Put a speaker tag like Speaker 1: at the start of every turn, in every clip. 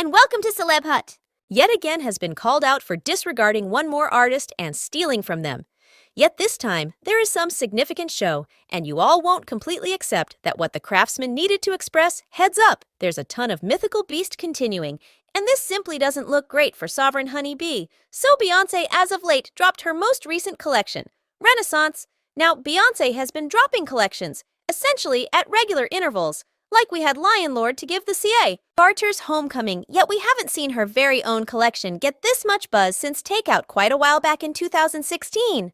Speaker 1: and welcome to Celeb Hut.
Speaker 2: Yet again has been called out for disregarding one more artist and stealing from them. Yet this time, there is some significant show, and you all won't completely accept that what the craftsman needed to express, heads up, there's a ton of mythical beast continuing, and this simply doesn't look great for Sovereign Honey Bee. So Beyonce, as of late, dropped her most recent collection, Renaissance. Now, Beyonce has been dropping collections, essentially at regular intervals, like we had Lion Lord to give the CA. Barter's Homecoming, yet we haven't seen her very own collection get this much buzz since Takeout quite a while back in 2016.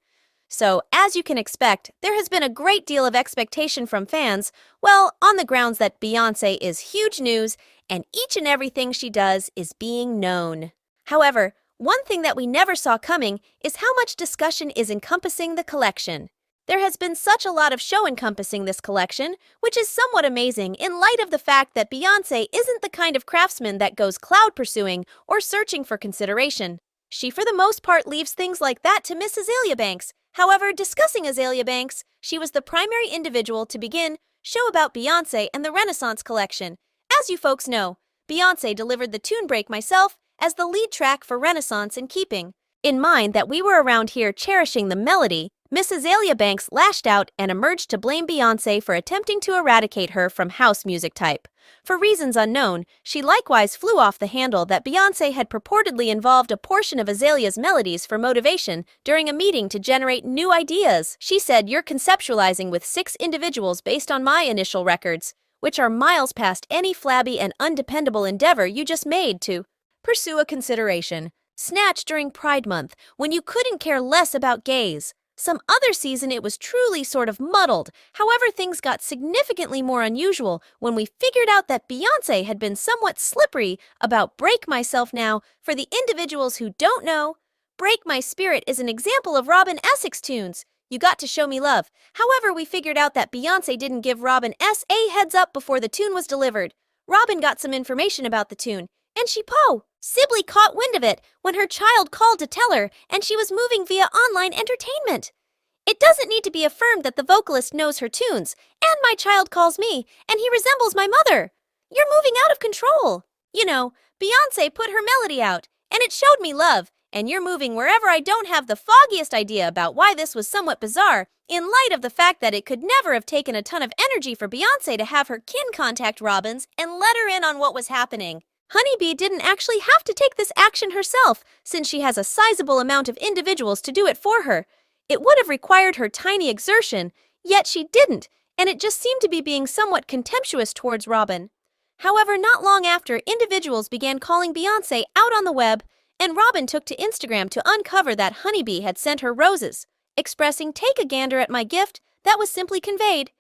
Speaker 2: So, as you can expect, there has been a great deal of expectation from fans, well, on the grounds that Beyonce is huge news and each and everything she does is being known. However, one thing that we never saw coming is how much discussion is encompassing the collection. There has been such a lot of show encompassing this collection, which is somewhat amazing in light of the fact that Beyonce isn't the kind of craftsman that goes cloud pursuing or searching for consideration. She for the most part leaves things like that to Miss Azealia Banks. However, discussing Azealia Banks, she was the primary individual to begin show about Beyonce and the Renaissance collection. As you folks know, Beyonce delivered the tune Break Myself as the lead track for Renaissance in keeping in mind that we were around here cherishing the melody. Miss Azealia Banks lashed out and emerged to blame Beyonce for attempting to eradicate her from house music type. For reasons unknown, she likewise flew off the handle that Beyonce had purportedly involved a portion of Azalea's melodies for motivation during a meeting to generate new ideas. She said, "You're conceptualizing with 6 individuals based on my initial records, which are miles past any flabby and undependable endeavor you just made to pursue a consideration. Snatch during Pride Month, when you couldn't care less about gays. Some other season it was truly sort of muddled. However, things got significantly more unusual when we figured out that Beyonce had been somewhat slippery about Break Myself. Now, for the individuals who don't know, Break My Spirit is an example of Robin Essex tunes. You got to show me love. However, we figured out that Beyonce didn't give Robin S a heads up before the tune was delivered. Robin got some information about the tune, and she Sibley caught wind of it when her child called to tell her, and she was moving via online entertainment. It doesn't need to be affirmed that the vocalist knows her tunes, and my child calls me, and he resembles my mother. You're moving out of control. You know, Beyonce put her melody out, and it showed me love, and you're moving wherever I don't have the foggiest idea about why this was somewhat bizarre, in light of the fact that it could never have taken a ton of energy for Beyonce to have her kin contact Robbins and let her in on what was happening. Honeybee didn't actually have to take this action herself, since she has a sizable amount of individuals to do it for her. It would have required her tiny exertion, yet she didn't, and it just seemed to be being somewhat contemptuous towards Robin. However, not long after, individuals began calling Beyonce out on the web, and Robin took to Instagram to uncover that Honeybee had sent her roses, expressing, "Take a gander at my gift that was simply conveyed.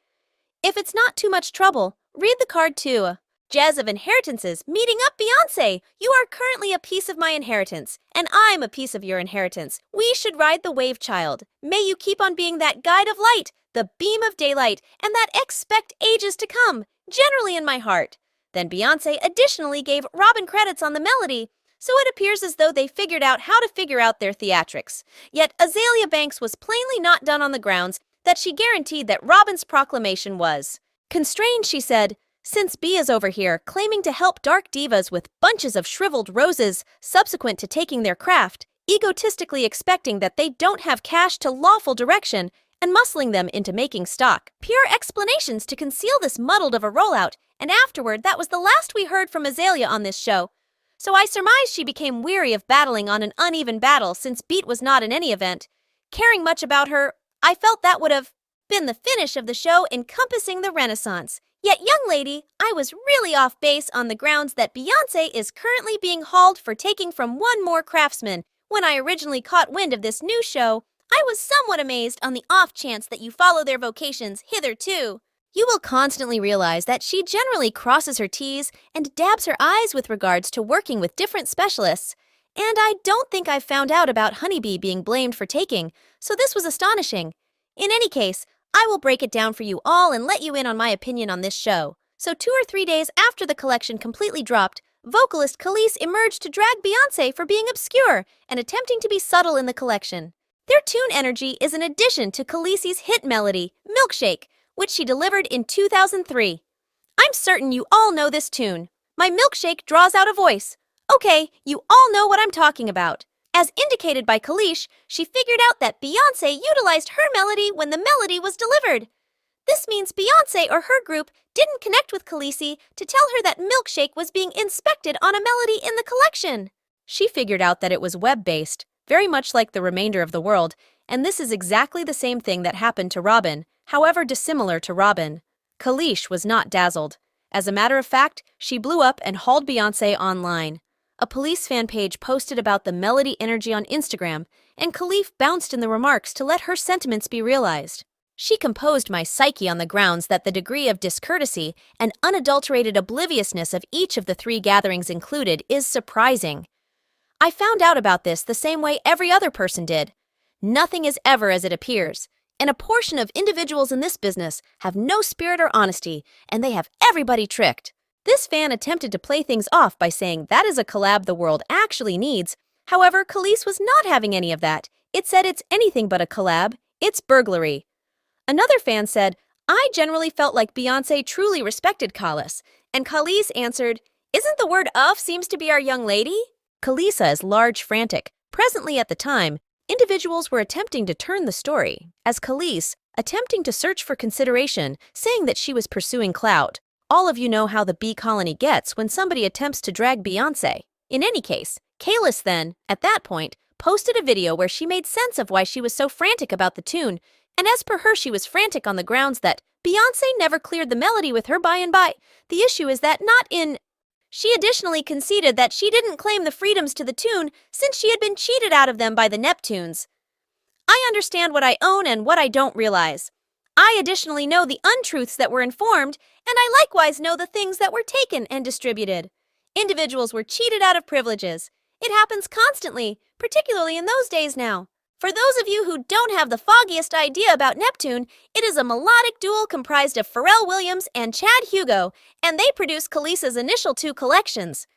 Speaker 2: If it's not too much trouble, read the card too. Jazz of Inheritances, meeting up Beyonce. You are currently a piece of my inheritance, and I'm a piece of your inheritance. We should ride the wave, child. May you keep on being that guide of light, the beam of daylight, and that expect ages to come, generally in my heart." Then Beyonce additionally gave Robin credits on the melody, so it appears as though they figured out how to figure out their theatrics. Yet Azealia Banks was plainly not done on the grounds that she guaranteed that Robin's proclamation was constrained. She said, "Since B is over here claiming to help dark divas with bunches of shriveled roses subsequent to taking their craft, egotistically expecting that they don't have cash to lawful direction, and muscling them into making stock pure explanations to conceal this muddled of a rollout, and afterward that was the last we heard from Azealia on this show. So I surmise she became weary of battling on an uneven battle since Beat was not in any event caring much about her. I felt that would have been the finish of the show encompassing the Renaissance. Yet, young lady, I was really off base on the grounds that Beyonce is currently being hauled for taking from one more craftsman. When I originally caught wind of this new show, I was somewhat amazed on the off chance that you follow their vocations hitherto. You will constantly realize that she generally crosses her T's and dabs her I's with regards to working with different specialists. And I don't think I've found out about Honeybee being blamed for taking, so this was astonishing. In any case, I will break it down for you all and let you in on my opinion on this show. So 2 or 3 days after the collection completely dropped, vocalist Khalees emerged to drag Beyonce for being obscure and attempting to be subtle in the collection. Their tune energy is an addition to Khaleesi's hit melody, Milkshake, which she delivered in 2003. I'm certain you all know this tune. My milkshake draws out a voice, Okay, you all know what I'm talking about. As indicated by Kalish, she figured out that Beyonce utilized her melody when the melody was delivered. This means Beyonce or her group didn't connect with Khaleesi to tell her that Milkshake was being inspected on a melody in the collection. She figured out that it was web-based, very much like the remainder of the world, and this is exactly the same thing that happened to Robin, however dissimilar to Robin. Kalish was not dazzled. As a matter of fact, she blew up and hauled Beyonce online. A police fan page posted about the melody energy on Instagram, and Khalif bounced in the remarks to let her sentiments be realized. She composed my psyche on the grounds that the degree of discourtesy and unadulterated obliviousness of each of the three gatherings included is surprising. I found out about this the same way every other person did. Nothing is ever as it appears, and a portion of individuals in this business have no spirit or honesty, and they have everybody tricked. This fan attempted to play things off by saying that is a collab the world actually needs. However, Khalees was not having any of that. It said it's anything but a collab. It's burglary. Another fan said, I generally felt like Beyonce truly respected Khalees, and Khalees answered, isn't the word of seems to be our young lady? Khaleesa is large frantic. Presently at the time, individuals were attempting to turn the story, as Khalees, attempting to search for consideration, saying that she was pursuing clout. All of you know how the bee colony gets when somebody attempts to drag Beyonce. In any case, Khalees then, at that point, posted a video where she made sense of why she was so frantic about the tune, and as per her she was frantic on the grounds that Beyonce never cleared the melody with her by and by. The issue is that not in... She additionally conceded that she didn't claim the freedoms to the tune since she had been cheated out of them by the Neptunes. I understand what I own and what I don't realize. I additionally know the untruths that were informed, and I likewise know the things that were taken and distributed. Individuals were cheated out of privileges. It happens constantly, particularly in those days now. For those of you who don't have the foggiest idea about Neptune, it is a melodic duo comprised of Pharrell Williams and Chad Hugo, and they produced Khaleesi's initial two collections.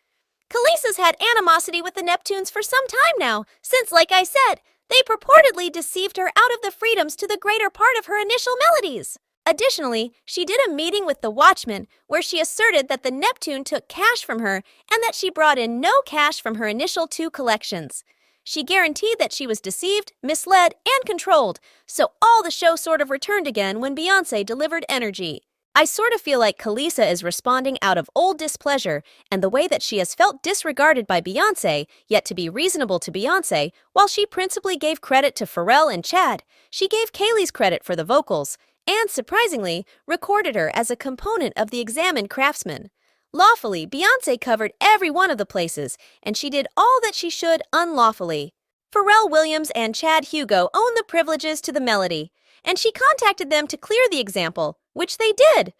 Speaker 2: Khaleesi's had animosity with the Neptunes for some time now, since, like I said, they purportedly deceived her out of the freedoms to the greater part of her initial melodies. Additionally, she did a meeting with the Watchmen where she asserted that the Neptune took cash from her and that she brought in no cash from her initial two collections. She guaranteed that she was deceived, misled, and controlled, so all the show sort of returned again when Beyonce delivered energy. I sort of feel like Khaleesa is responding out of old displeasure and the way that she has felt disregarded by Beyonce, yet to be reasonable to Beyonce, while she principally gave credit to Pharrell and Chad, she gave Kaylee's credit for the vocals, and, surprisingly, recorded her as a component of the examined craftsman. Lawfully, Beyonce covered every one of the places, and she did all that she should unlawfully. Pharrell Williams and Chad Hugo own the privileges to the melody, and she contacted them to clear the example, which they did.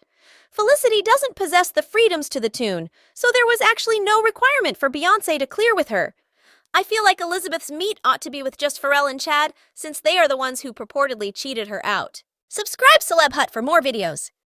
Speaker 2: Felicity doesn't possess the freedoms to the tune, so there was actually no requirement for Beyonce to clear with her. I feel like Elizabeth's meat ought to be with just Pharrell and Chad, since they are the ones who purportedly cheated her out. Subscribe Celeb Hut for more videos.